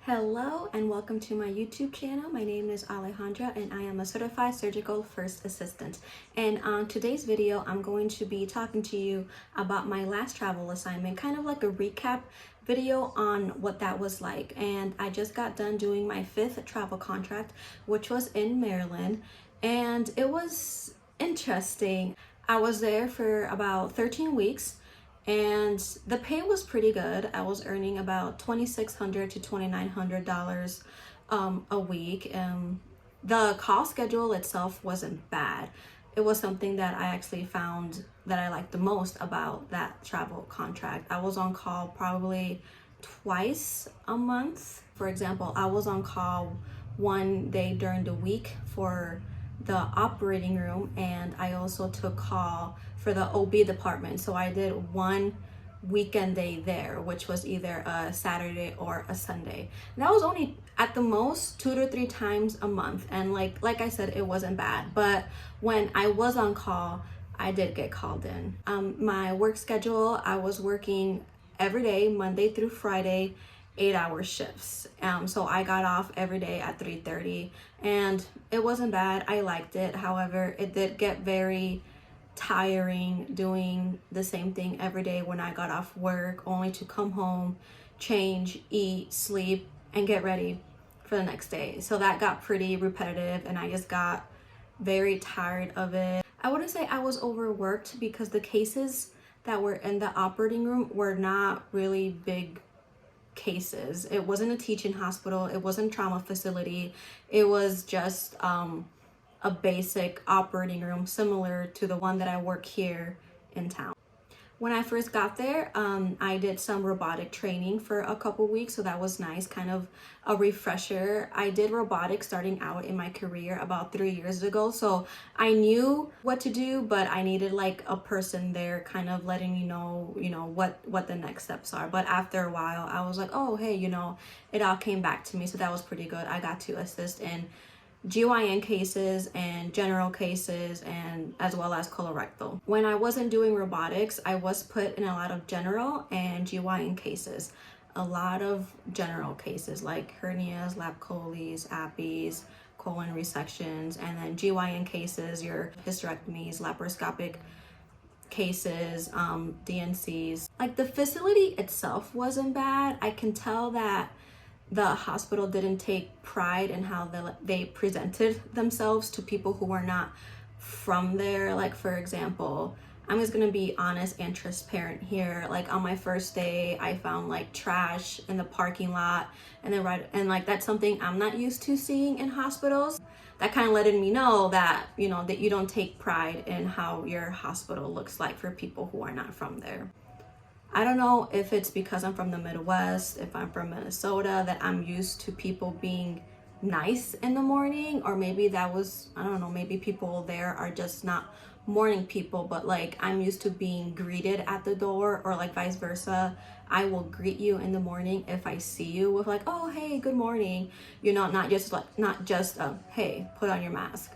Hello and welcome to my YouTube channel. My name is Alejandra and I am a certified surgical first assistant. And on today's video, I'm going to be talking to you about my last travel assignment, kind of like a recap video on what that was like. And I just got done doing my 5th travel contract, which was in Maryland, and it was interesting. I was there for about 13 weeks and the pay was pretty good. I was earning about $2,600 to $2,900 a week. The call schedule itself wasn't bad. It was something that I actually found that I liked the most about that travel contract. I was on call probably twice a month. For example, I was on call one day during the week for the operating room, and I also took call for the OB department. So I did one weekend day there, which was either a Saturday or a Sunday. And that was only at the most 2 to 3 times a month, and like I said, it wasn't bad. But when I was on call, I did get called in. My work schedule, I was working every day, Monday through Friday, 8-hour shifts. So I got off every day at 3:30, and it wasn't bad. I liked it. However, it did get very tiring doing the same thing every day when I got off work, only to come home, change, eat, sleep, and get ready for the next day. So that got pretty repetitive, and I just got very tired of it. I wouldn't say I was overworked because the cases that were in the operating room were not really big cases. It wasn't a teaching hospital, it wasn't a trauma facility, it was just a basic operating room similar to the one that I work here in town. When I first got there, I did some robotic training for a couple weeks, so that was nice, kind of a refresher. I did robotics starting out in my career about 3 years ago, so I knew what to do, but I needed like a person there kind of letting me know, what the next steps are. But after a while, I was like, oh, hey, it all came back to me, so that was pretty good. I got to assist in GYN cases and general cases, and as well as colorectal. When I wasn't doing robotics, I was put in a lot of general and GYN cases. A lot of general cases like hernias, lap choles, appies, colon resections, and then GYN cases, your hysterectomies, laparoscopic cases, DNCs. Like, the facility itself wasn't bad. I can tell that the hospital didn't take pride in how they presented themselves to people who were not from there. Like, for example, I'm just gonna be honest and transparent here. Like, on my first day, I found like trash in the parking lot, and then like that's something I'm not used to seeing in hospitals. That kind of letting me know that that you don't take pride in how your hospital looks like for people who are not from there. I don't know if it's because I'm from the Midwest, if I'm from Minnesota, that I'm used to people being nice in the morning, or maybe that was, I don't know, maybe people there are just not morning people, but like I'm used to being greeted at the door, or like vice versa. I will greet you in the morning if I see you with like, oh, hey, good morning, not just hey, put on your mask,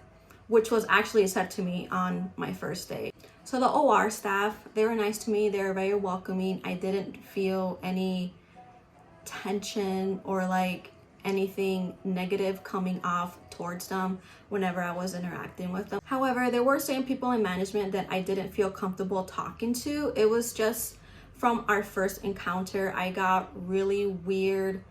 which was actually said to me on my first day. So the OR staff, they were nice to me. They were very welcoming. I didn't feel any tension or like anything negative coming off towards them whenever I was interacting with them. However, there were certain people in management that I didn't feel comfortable talking to. It was just from our first encounter, I got really weird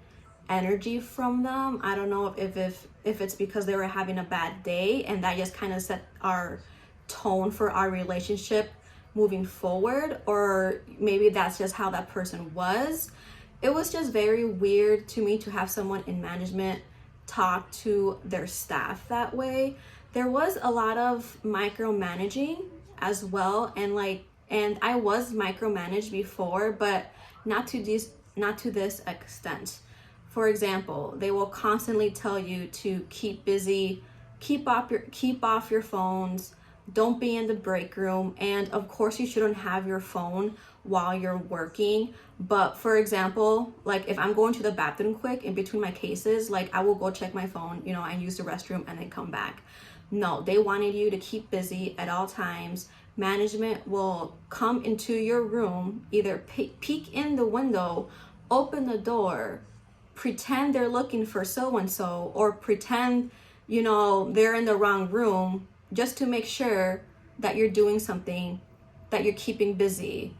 energy from them. I don't know if it's because they were having a bad day, and that just kind of set our tone for our relationship moving forward, or maybe that's just how that person was. It was just very weird to me to have someone in management talk to their staff that way. There was a lot of micromanaging as well, and I was micromanaged before, but not to this extent. For example, they will constantly tell you to keep busy, keep off your phones, don't be in the break room, and of course you shouldn't have your phone while you're working. But for example, like if I'm going to the bathroom quick in between my cases, like I will go check my phone, and use the restroom and then come back. No, they wanted you to keep busy at all times. Management will come into your room, either peek in the window, open the door, pretend they're looking for so and so, or pretend, you know, they're in the wrong room just to make sure that you're doing something, that you're keeping busy.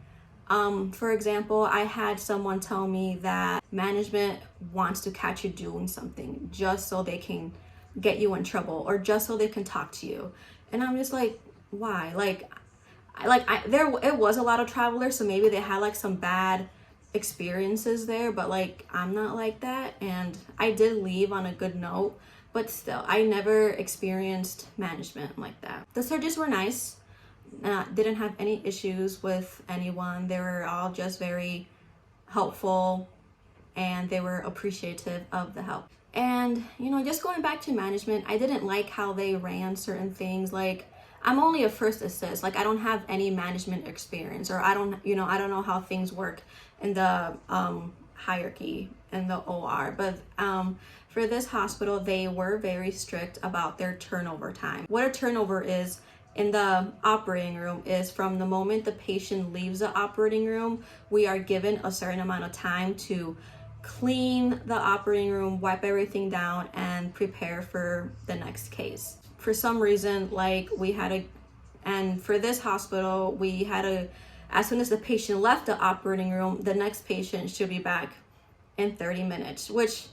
For example, I had someone tell me that management wants to catch you doing something just so they can get you in trouble, or just so they can talk to you. And I'm just like, why? There it was a lot of travelers, so maybe they had like some bad experiences there, but like I'm not like that, and I did leave on a good note. But still, I never experienced management like that. The surgeons were nice, didn't have any issues with anyone. They were all just very helpful, and they were appreciative of the help. And you know, just going back to management, I didn't like how they ran certain things. Like, I'm only a first assist, like I don't have any management experience, or I don't know how things work in the hierarchy in the OR. But for this hospital, they were very strict about their turnover time. What a turnover is in the operating room is from the moment the patient leaves the operating room, we are given a certain amount of time to clean the operating room, wipe everything down, and prepare for the next case. For some reason, like and for this hospital, as soon as the patient left the operating room, the next patient should be back in 30 minutes, which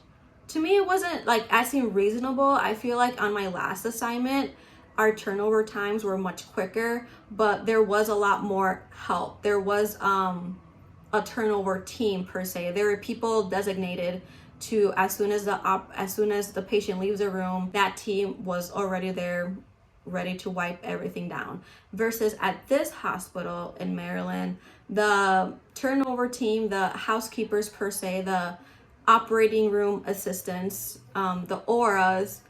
to me, it wasn't like, that seemed reasonable. I feel like on my last assignment, our turnover times were much quicker, but there was a lot more help. There was a turnover team per se. There were people designated to, as soon as the patient leaves the room, that team was already there, ready to wipe everything down. Versus at this hospital in Maryland, the turnover team, the housekeepers per se, the operating room assistants, the auras,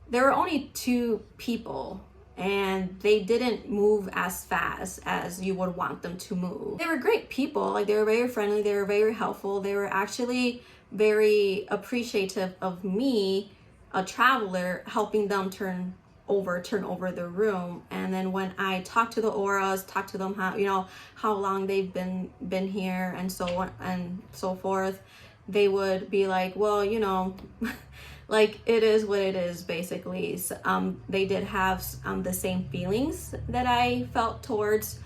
there were only 2 people, and they didn't move as fast as you would want them to move. They were great people, like they were very friendly, they were very helpful, they were actually very appreciative of me, a traveler, helping them turn over the room. And then when I talked to the auras, talked to them how long they've been here and so on and so forth, they would be like, well, like, it is what it is, basically. So, they did have the same feelings that I felt towards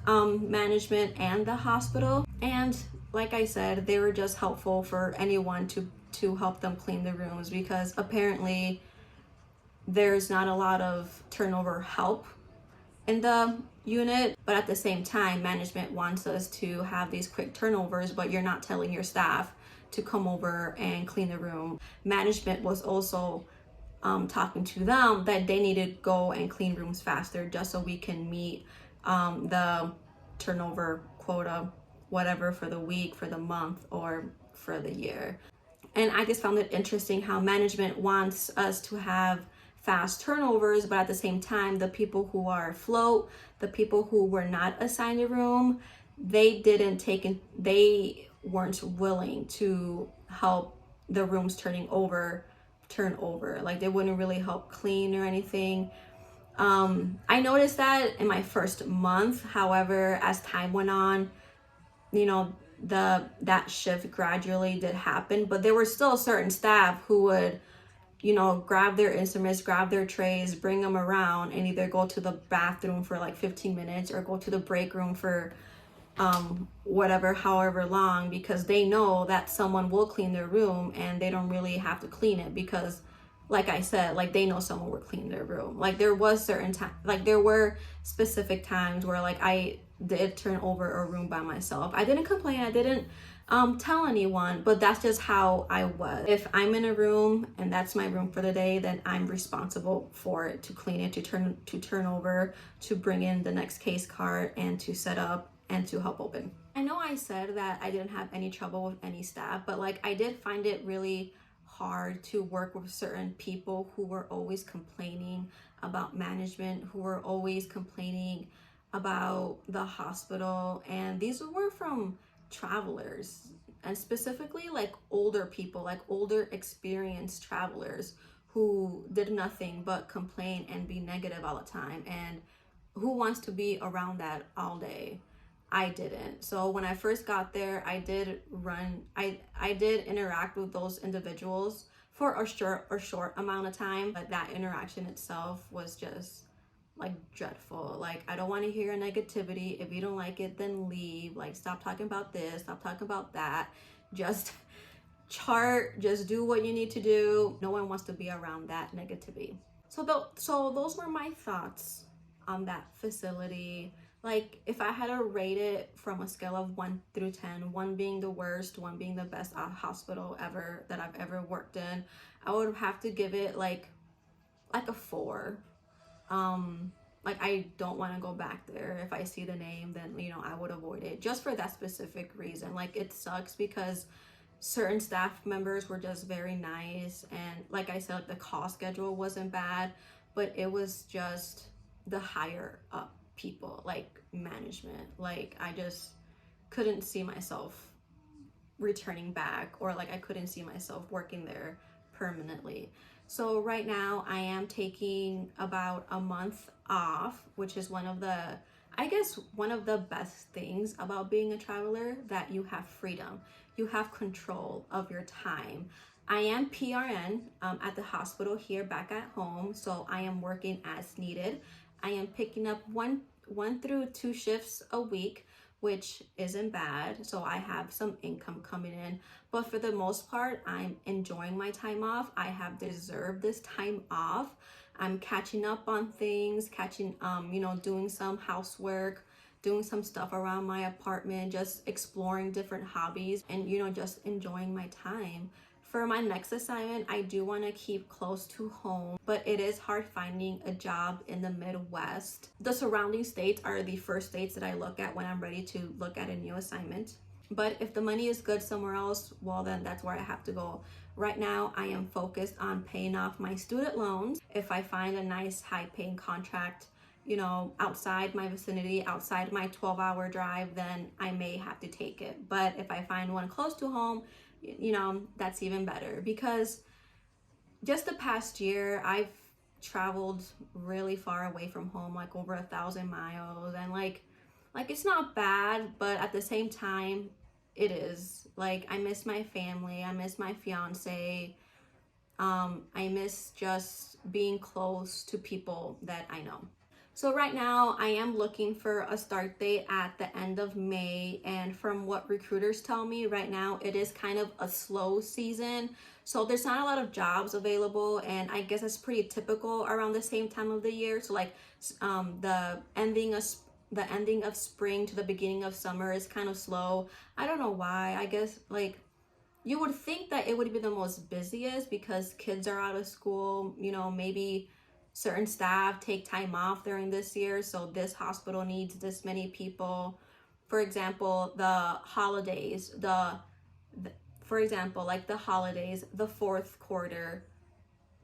management and the hospital. And like I said, they were just helpful for anyone to help them clean the rooms, because apparently there's not a lot of turnover help in the unit. But at the same time, management wants us to have these quick turnovers, but you're not telling your staff to come over and clean the room. Management was also talking to them that they need to go and clean rooms faster, just so we can meet the turnover quota, whatever, for the week, for the month, or for the year. And I just found it interesting how management wants us to have fast turnovers, but at the same time, the people who are afloat, the people who were not assigned a room, they weren't willing to help the rooms turn over. Like, they wouldn't really help clean or anything. I noticed that in my first month. However, as time went on, that shift gradually did happen, but there were still certain staff who would grab their instruments, grab their trays, bring them around, and either go to the bathroom for like 15 minutes or go to the break room for however long, because they know that someone will clean their room and they don't really have to clean it, because like I said, like, they know someone will clean their room. Like, there was there were specific times where like I did turn over a room by myself. I didn't complain, I didn't tell anyone, but that's just how I was. If I'm in a room and that's my room for the day, then I'm responsible for it, to clean it, to turn over, to bring in the next case card, and to set up and to help open. I know I said that I didn't have any trouble with any staff, but like, I did find it really hard to work with certain people who were always complaining about management, who were always complaining about the hospital. And these were from travelers, and specifically like older people, like older experienced travelers, who did nothing but complain and be negative all the time. And who wants to be around that all day? I didn't. So when I first got there, I did interact with those individuals for a short amount of time, but that interaction itself was just like dreadful. Like, I don't want to hear negativity. If you don't like it, then leave. Like, stop talking about this, stop talking about that. Just just do what you need to do. No one wants to be around that negativity. So those were my thoughts on that facility. Like, if I had to rate it from a scale of 1 through 10, 1 being the worst, 1 being the best hospital ever that I've ever worked in, I would have to give it like a 4. Like, I don't want to go back there. If I see the name, then, you know, I would avoid it just for that specific reason. Like, it sucks because certain staff members were just very nice, and like I said, the call schedule wasn't bad, but it was just the higher up people, like management. Like, I just couldn't see myself returning back, or like I couldn't see myself working there permanently. So right now I am taking about a month off, which is one of the best things about being a traveler, that you have freedom. You have control of your time. I am PRN at the hospital here back at home, so I am working as needed. I am picking up one through 2 shifts a week, which isn't bad. So I have some income coming in, but for the most part, I'm enjoying my time off. I have deserved this time off. I'm catching up on things, doing some housework, doing some stuff around my apartment, just exploring different hobbies, and, just enjoying my time. For my next assignment, I do want to keep close to home, but it is hard finding a job in the Midwest. The surrounding states are the first states that I look at when I'm ready to look at a new assignment. But if the money is good somewhere else, well, then that's where I have to go. Right now, I am focused on paying off my student loans. If I find a nice high-paying contract, outside my vicinity, outside my 12-hour drive, then I may have to take it. But if I find one close to home, that's even better, because just the past year I've traveled really far away from home, like over 1,000 miles, and like it's not bad, but at the same time it is. Like, I miss my family, I miss my fiance, I miss just being close to people that I know. So right now I am looking for a start date at the end of May, and from what recruiters tell me, right now it is kind of a slow season, so there's not a lot of jobs available, and I guess it's pretty typical around the same time of the year. So like the ending of spring to the beginning of summer is kind of slow. I don't know why. I guess, like, you would think that it would be the most busiest because kids are out of school, maybe certain staff take time off during this year, so this hospital needs this many people. For example, the holidays, the fourth quarter,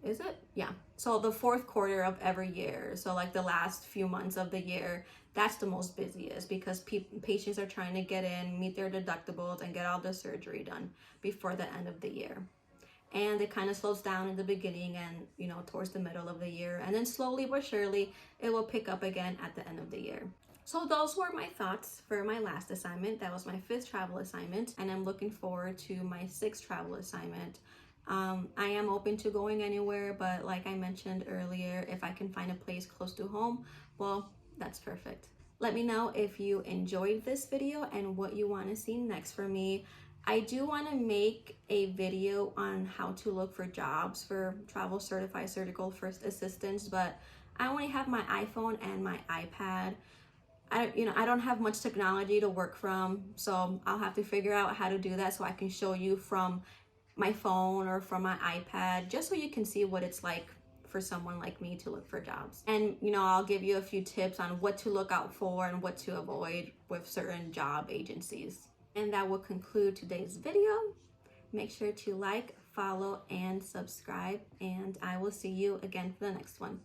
is it? Yeah. So the fourth quarter of every year, so like the last few months of the year, that's the most busiest because patients are trying to get in, meet their deductibles, and get all the surgery done before the end of the year. And it kind of slows down in the beginning and, towards the middle of the year. And then slowly but surely, it will pick up again at the end of the year. So those were my thoughts for my last assignment. That was my 5th travel assignment. And I'm looking forward to my 6th travel assignment. I am open to going anywhere, but like I mentioned earlier, if I can find a place close to home, well, that's perfect. Let me know if you enjoyed this video and what you want to see next for me. I do want to make a video on how to look for jobs for travel certified surgical first assistants, but I only have my iPhone and my iPad. I don't have much technology to work from, so I'll have to figure out how to do that so I can show you from my phone or from my iPad, just so you can see what it's like for someone like me to look for jobs. And I'll give you a few tips on what to look out for and what to avoid with certain job agencies. And that will conclude today's video. Make sure to like, follow, and subscribe, and I will see you again for the next one.